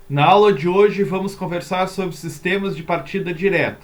Na aula de hoje vamos conversar sobre sistemas de partida direta.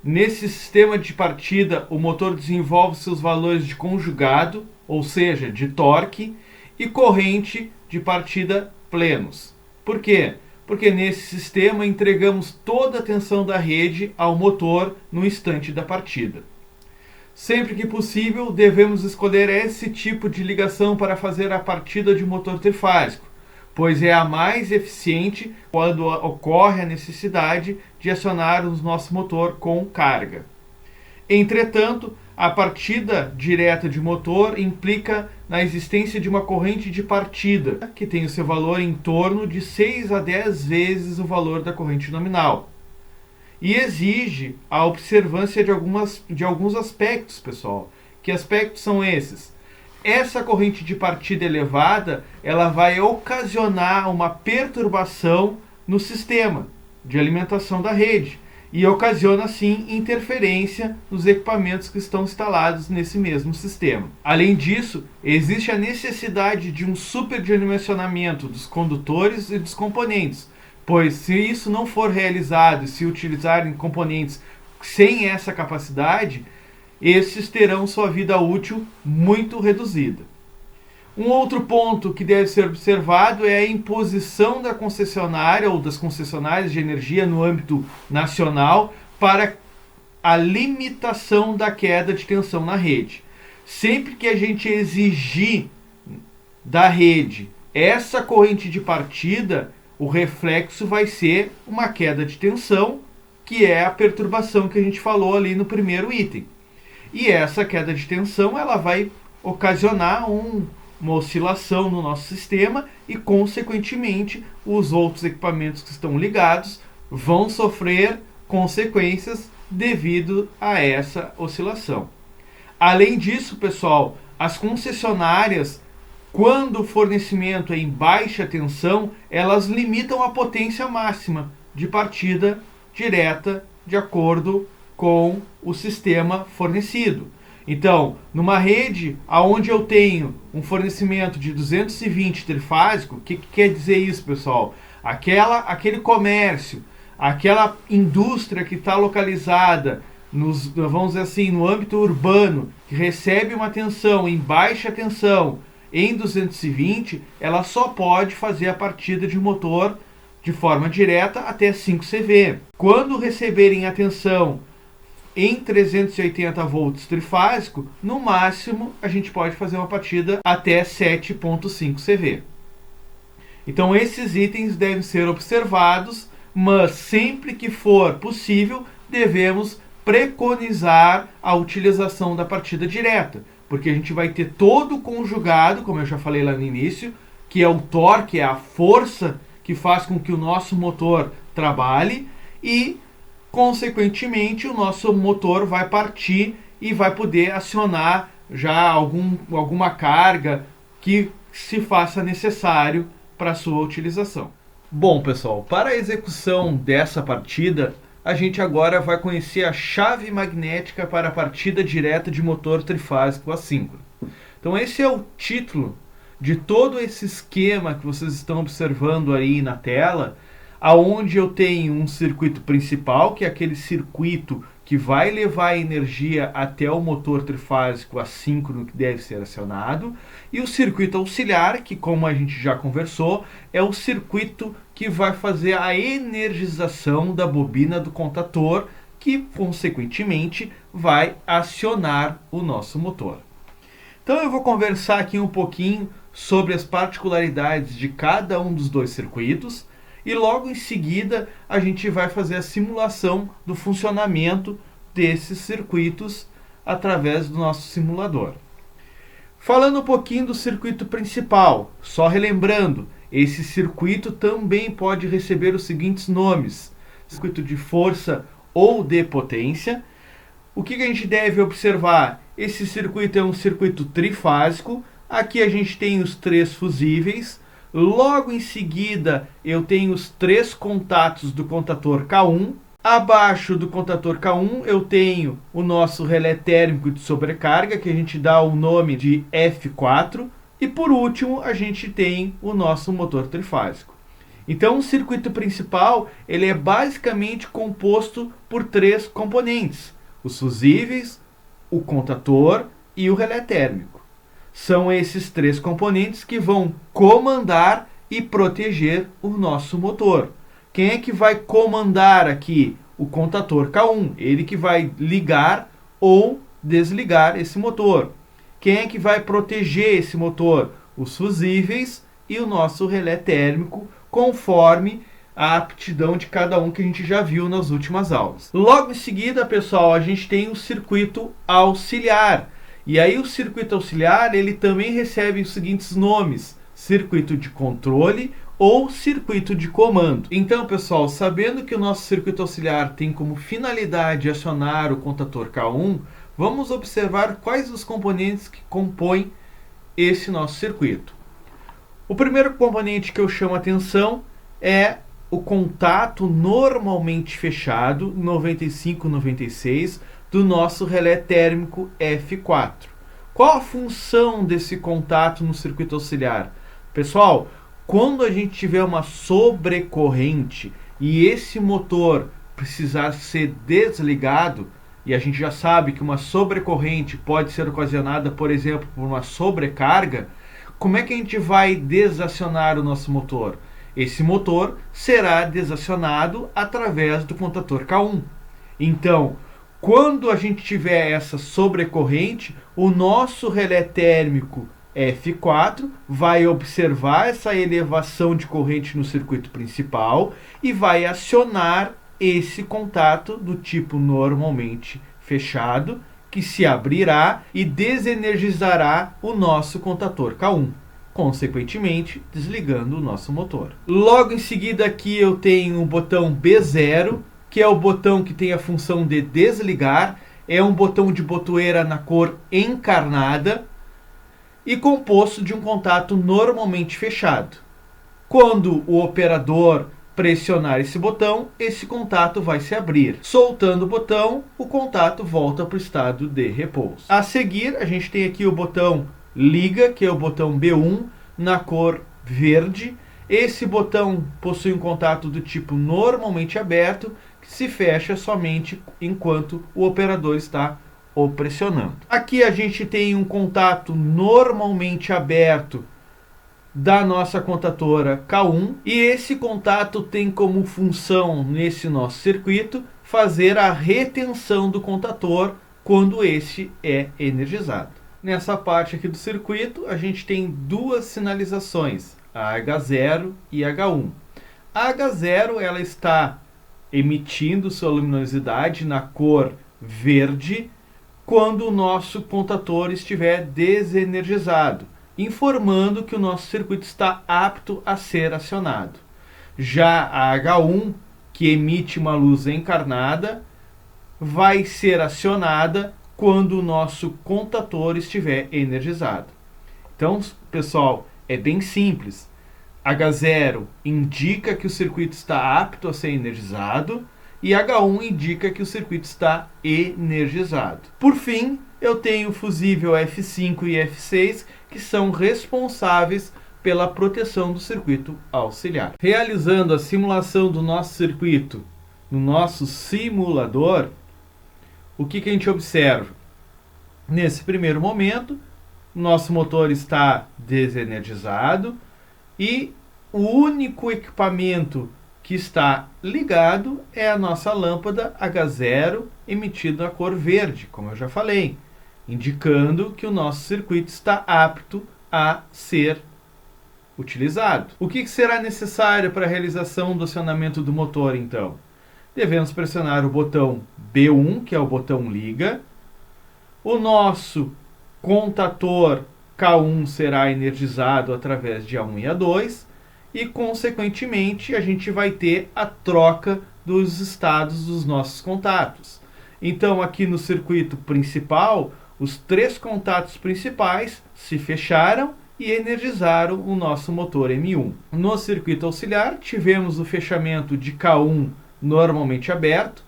Nesse sistema de partida, o motor desenvolve seus valores de conjugado, ou seja, de torque, e corrente de partida plenos. Por quê? Porque nesse sistema entregamos toda a tensão da rede ao motor no instante da partida. Sempre que possível, devemos escolher esse tipo de ligação para fazer a partida de motor trifásico, pois é a mais eficiente quando ocorre a necessidade de acionar o nosso motor com carga. Entretanto, a partida direta de motor implica na existência de uma corrente de partida, que tem o seu valor em torno de 6 a 10 vezes o valor da corrente nominal. E exige a observância de alguns aspectos, pessoal. Que aspectos são esses? Essa corrente de partida elevada, ela vai ocasionar uma perturbação no sistema de alimentação da rede e ocasiona, assim, interferência nos equipamentos que estão instalados nesse mesmo sistema. Além disso, existe a necessidade de um superdimensionamento dos condutores e dos componentes, pois se isso não for realizado e se utilizarem componentes sem essa capacidade, esses terão sua vida útil muito reduzida. Um outro ponto que deve ser observado é a imposição da concessionária ou das concessionárias de energia no âmbito nacional para a limitação da queda de tensão na rede. Sempre que a gente exigir da rede essa corrente de partida, o reflexo vai ser uma queda de tensão, que é a perturbação que a gente falou ali no primeiro item. E essa queda de tensão ela vai ocasionar uma oscilação no nosso sistema e, consequentemente, os outros equipamentos que estão ligados vão sofrer consequências devido a essa oscilação. Além disso, pessoal, as concessionárias, quando o fornecimento é em baixa tensão, elas limitam a potência máxima de partida direta de acordo com o sistema fornecido. Então, numa rede onde eu tenho um fornecimento de 220 trifásico, o que quer dizer isso, pessoal? Aquele comércio, aquela indústria que está localizada vamos dizer assim, no âmbito urbano, que recebe uma tensão em baixa tensão em 220, ela só pode fazer a partida de motor de forma direta até 5 CV. Quando receberem a tensão em 380 volts trifásico, no máximo a gente pode fazer uma partida até 7.5 CV. Então esses itens devem ser observados, mas sempre que for possível, devemos preconizar a utilização da partida direta, porque a gente vai ter todo o conjugado, como eu já falei lá no início, que é o torque, é a força que faz com que o nosso motor trabalhe e, consequentemente, o nosso motor vai partir e vai poder acionar já alguma carga que se faça necessário para a sua utilização. Bom, pessoal, para a execução dessa partida, a gente agora vai conhecer a chave magnética para a partida direta de motor trifásico assíncrono. Então esse é o título de todo esse esquema que vocês estão observando aí na tela, aonde eu tenho um circuito principal, que é aquele circuito que vai levar a energia até o motor trifásico assíncrono que deve ser acionado, e o circuito auxiliar, que, como a gente já conversou, é o circuito que vai fazer a energização da bobina do contator, que, consequentemente, vai acionar o nosso motor. Então eu vou conversar aqui um pouquinho sobre as particularidades de cada um dos dois circuitos, e logo em seguida a gente vai fazer a simulação do funcionamento desses circuitos através do nosso simulador. Falando um pouquinho do circuito principal, só relembrando, esse circuito também pode receber os seguintes nomes: circuito de força ou de potência. O que a gente deve observar? Esse circuito é um circuito trifásico. Aqui a gente tem os 3 fusíveis. Logo em seguida, eu tenho os 3 contatos do contator K1. Abaixo do contator K1, eu tenho o nosso relé térmico de sobrecarga, que a gente dá o nome de F4. E por último, a gente tem o nosso motor trifásico. Então, o circuito principal ele é basicamente composto por três componentes: os fusíveis, o contator e o relé térmico. São esses três componentes que vão comandar e proteger o nosso motor. Quem é que vai comandar aqui? O contator K1, ele que vai ligar ou desligar esse motor. Quem é que vai proteger esse motor? Os fusíveis e o nosso relé térmico, conforme a aptidão de cada um que a gente já viu nas últimas aulas. Logo em seguida, pessoal, a gente tem o circuito auxiliar. E aí o circuito auxiliar, ele também recebe os seguintes nomes: circuito de controle ou circuito de comando. Então, pessoal, sabendo que o nosso circuito auxiliar tem como finalidade acionar o contator K1, vamos observar quais os componentes que compõem esse nosso circuito. O primeiro componente que eu chamo a atenção é o contato normalmente fechado 95-96 do nosso relé térmico F4. Qual a função desse contato no circuito auxiliar? Pessoal, quando a gente tiver uma sobrecorrente e esse motor precisar ser desligado, e a gente já sabe que uma sobrecorrente pode ser ocasionada, por exemplo, por uma sobrecarga, como é que a gente vai desacionar o nosso motor? Esse motor será desacionado através do contator K1. Então, quando a gente tiver essa sobrecorrente, o nosso relé térmico F4 vai observar essa elevação de corrente no circuito principal e vai acionar esse contato do tipo normalmente fechado, que se abrirá e desenergizará o nosso contator K1, consequentemente desligando o nosso motor. Logo em seguida aqui eu tenho o botão B0, que é o botão que tem a função de desligar, é um botão de botoeira na cor encarnada e composto de um contato normalmente fechado. Quando o operador pressionar esse botão, esse contato vai se abrir. Soltando o botão, o contato volta para o estado de repouso. A seguir, a gente tem aqui o botão liga, que é o botão B1, na cor verde. Esse botão possui um contato do tipo normalmente aberto, que se fecha somente enquanto o operador está o pressionando. Aqui a gente tem um contato normalmente aberto da nossa contatora K1 e esse contato tem como função nesse nosso circuito fazer a retenção do contator quando este é energizado. Nessa parte aqui do circuito a gente tem duas sinalizações, a H0 e H1. A H0 ela está emitindo sua luminosidade na cor verde quando o nosso contator estiver desenergizado, informando que o nosso circuito está apto a ser acionado. Já a H1, que emite uma luz encarnada, vai ser acionada quando o nosso contator estiver energizado. Então, pessoal, é bem simples. H0 indica que o circuito está apto a ser energizado e H1 indica que o circuito está energizado. Por fim, eu tenho o fusível F5 e F6, que são responsáveis pela proteção do circuito auxiliar. Realizando a simulação do nosso circuito no nosso simulador, o que a gente observa? Nesse primeiro momento, nosso motor está desenergizado e o único equipamento que está ligado é a nossa lâmpada H0 emitida a cor verde, como eu já falei, indicando que o nosso circuito está apto a ser utilizado. O que será necessário para a realização do acionamento do motor, então? Devemos pressionar o botão B1, que é o botão liga. O nosso contator K1 será energizado através de A1 e A2 e, consequentemente, a gente vai ter a troca dos estados dos nossos contatos. Então, aqui no circuito principal, os três contatos principais se fecharam e energizaram o nosso motor M1. No circuito auxiliar, tivemos o fechamento de K1 normalmente aberto,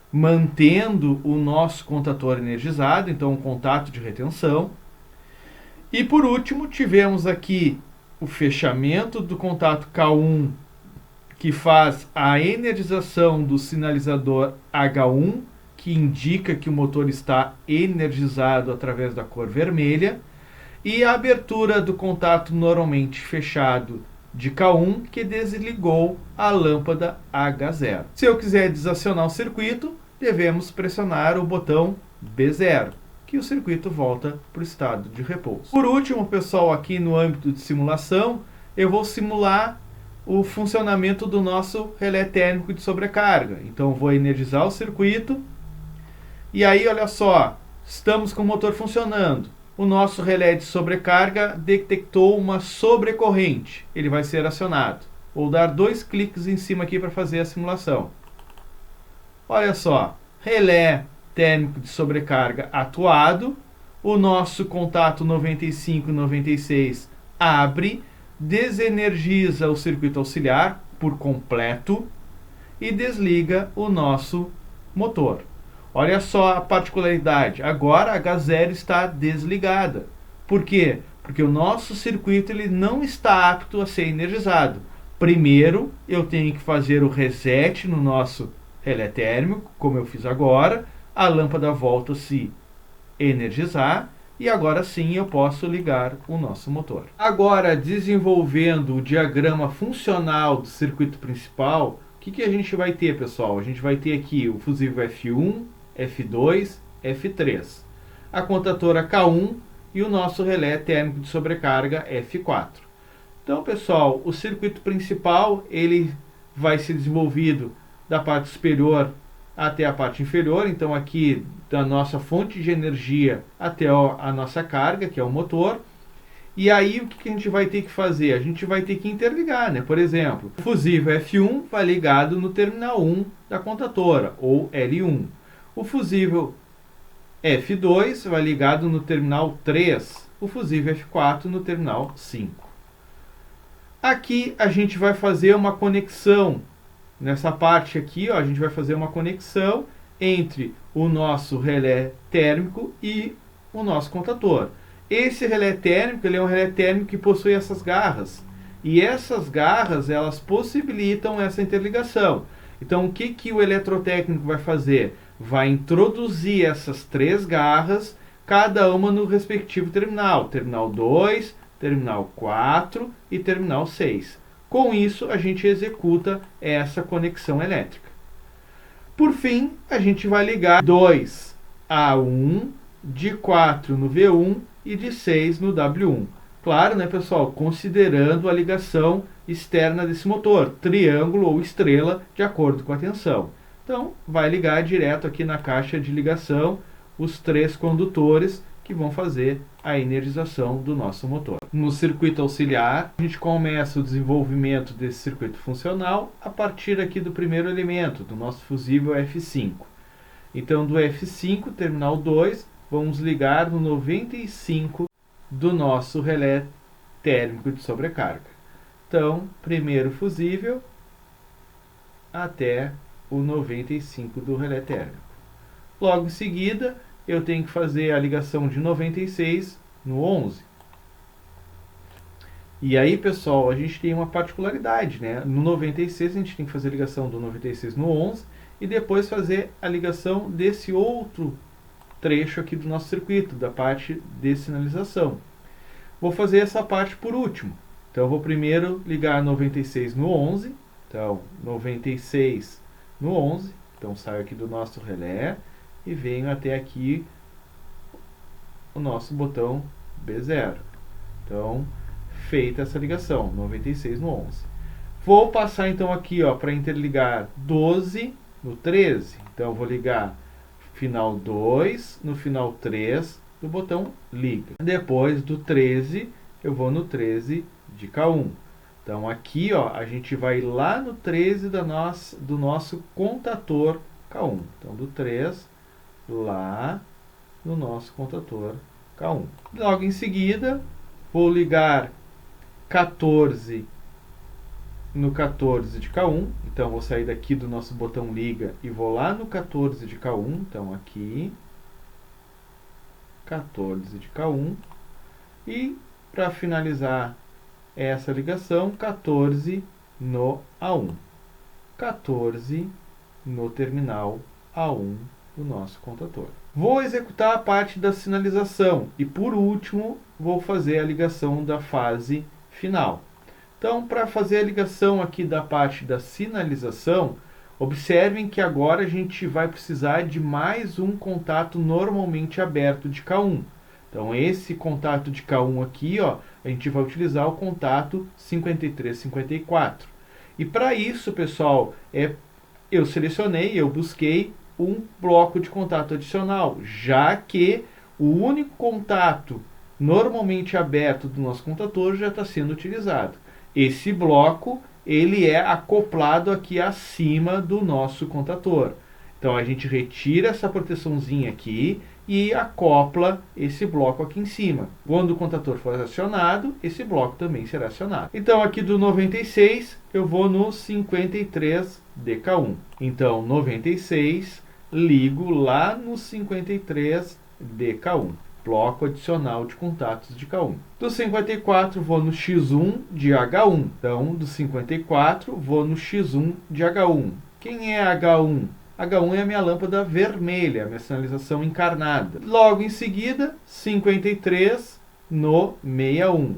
mantendo o nosso contator energizado, então um contato de retenção. E por último, tivemos aqui o fechamento do contato K1 que faz a energização do sinalizador H1, que indica que o motor está energizado através da cor vermelha, e a abertura do contato normalmente fechado de K1, que desligou a lâmpada H0. Se eu quiser desacionar o circuito, devemos pressionar o botão B0, que o circuito volta para o estado de repouso. Por último, pessoal, aqui no âmbito de simulação, eu vou simular o funcionamento do nosso relé térmico de sobrecarga. Então, vou energizar o circuito. E aí, olha só, estamos com o motor funcionando. O nosso relé de sobrecarga detectou uma sobrecorrente. Ele vai ser acionado. Vou dar 2 cliques em cima aqui para fazer a simulação. Olha só, relé térmico de sobrecarga atuado. O nosso contato 95-96 abre, desenergiza o circuito auxiliar por completo e desliga o nosso motor. Olha só a particularidade, agora a H0 está desligada. Por quê? Porque o nosso circuito ele não está apto a ser energizado. Primeiro, eu tenho que fazer o reset no nosso relé térmico, como eu fiz agora. A lâmpada volta a se energizar e agora sim eu posso ligar o nosso motor. Agora, desenvolvendo o diagrama funcional do circuito principal, o que a gente vai ter, pessoal? A gente vai ter aqui o fusível F1, F2, F3, a contatora K1 e o nosso relé térmico de sobrecarga F4. Então, pessoal, o circuito principal ele vai ser desenvolvido da parte superior até a parte inferior. Então, aqui da nossa fonte de energia até a nossa carga, que é o motor. E aí, o que a gente vai ter que fazer? A gente vai ter que interligar, né? Por exemplo, o fusível F1 vai ligado no terminal 1 da contatora, ou L1. O fusível F2 vai ligado no terminal 3, o fusível F4 no terminal 5. Aqui a gente vai fazer uma conexão. Nessa parte aqui, ó, a gente vai fazer uma conexão entre o nosso relé térmico e o nosso contator. Esse relé térmico ele é um relé térmico que possui essas garras. E essas garras elas possibilitam essa interligação. Então, o que o eletrotécnico vai fazer? Vai introduzir essas 3 garras, cada uma no respectivo terminal. Terminal 2, terminal 4 e terminal 6. Com isso, a gente executa essa conexão elétrica. Por fim, a gente vai ligar 2 a 1, de 4 no V1 e de 6 no W1. Claro, né, pessoal? Considerando a ligação externa desse motor, triângulo ou estrela, de acordo com a tensão. Então, vai ligar direto aqui na caixa de ligação os 3 condutores que vão fazer a energização do nosso motor. No circuito auxiliar, a gente começa o desenvolvimento desse circuito funcional a partir aqui do primeiro elemento, do nosso fusível F5. Então, do F5, terminal 2, vamos ligar no 95 do nosso relé térmico de sobrecarga. Então, primeiro fusível até o 95 do relé térmico. Logo em seguida, eu tenho que fazer a ligação de 96 no 11. E aí, pessoal, a gente tem uma particularidade, né? No 96 a gente tem que fazer a ligação do 96 no 11 e depois fazer a ligação desse outro trecho aqui do nosso circuito, da parte de sinalização. Vou fazer essa parte por último. Então, eu vou primeiro ligar 96 no 11. Então, 96 no 11. Então, saio aqui do nosso relé e venho até aqui o nosso botão B0. Então, feita essa ligação, 96 no 11. Vou passar então aqui para interligar 12 no 13. Então, eu vou ligar final 2 no final 3 do botão liga. Depois do 13, eu vou no 13 de K1. Então, aqui a gente vai lá no 13 do nosso contator K1. Então, do 3 lá no nosso contator K1. Logo em seguida, vou ligar 14 no 14 de K1. Então, vou sair daqui do nosso botão liga e vou lá no 14 de K1. Então, aqui, 14 de K1. E, para finalizar essa ligação, 14 no A1. 14 no terminal A1 do nosso contador. Vou executar a parte da sinalização e, por último, vou fazer a ligação da fase final. Então, para fazer a ligação aqui da parte da sinalização, observem que agora a gente vai precisar de mais um contato normalmente aberto de K1. Então, esse contato de K1 aqui, ó, a gente vai utilizar o contato 5354. E para isso, pessoal, eu busquei um bloco de contato adicional, já que o único contato normalmente aberto do nosso contador já está sendo utilizado. Esse bloco, ele é acoplado aqui acima do nosso contador. Então a gente retira essa proteçãozinha aqui e acopla esse bloco aqui em cima. Quando o contador for acionado, esse bloco também será acionado. Então aqui do 96 eu vou no 53 DK1. Então 96 ligo lá no 53 DK1. Bloco adicional de contatos de K1. Do 54 vou no X1 de H1. Então do 54 vou no X1 de H1. Quem é H1? H1 é a minha lâmpada vermelha, a minha sinalização encarnada. Logo em seguida, 53 no 61.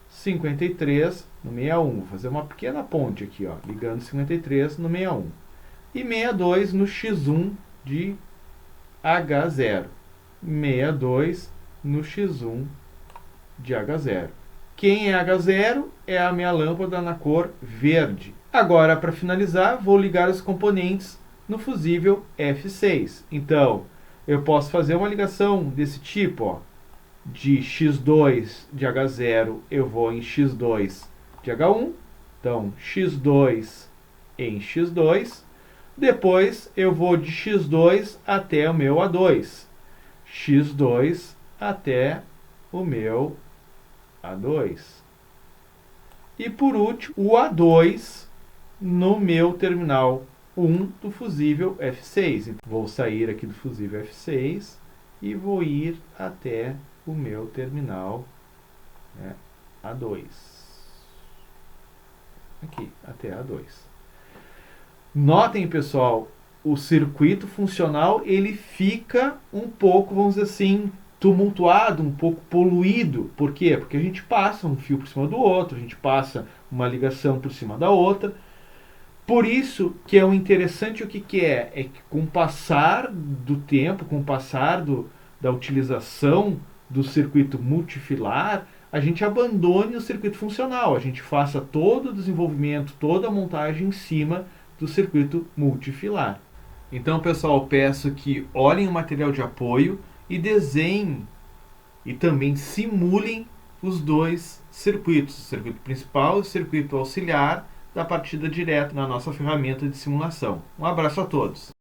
53 no 61. Vou fazer uma pequena ponte aqui, ó, ligando 53 no 61. E 62 no X1 de H0. 62 no X1 de H0. Quem é H0? É a minha lâmpada na cor verde. Agora, para finalizar, vou ligar os componentes no fusível F6. Então, eu posso fazer uma ligação desse tipo, ó, de X2 de H0, eu vou em X2 de H1. Então, X2 em X2. Depois, eu vou de X2 até o meu A2. X2 até o meu A2. E, por último, o A2 no meu terminal 1 do fusível F6. Então, vou sair aqui do fusível F6 e vou ir até o meu terminal, né, A2. Aqui, até A2. Notem, pessoal, o circuito funcional ele fica um pouco, vamos dizer assim, tumultuado, um pouco poluído. Por quê? Porque a gente passa um fio por cima do outro, a gente passa uma ligação por cima da outra. Por isso que é o interessante, o que é? É que com o passar do tempo, com o passar da utilização do circuito multifilar, a gente abandone o circuito funcional, a gente faça todo o desenvolvimento, toda a montagem em cima do circuito multifilar. Então, pessoal, peço que olhem o material de apoio e desenhem e também simulem os dois circuitos, o circuito principal e o circuito auxiliar, da partida direta na nossa ferramenta de simulação. Um abraço a todos!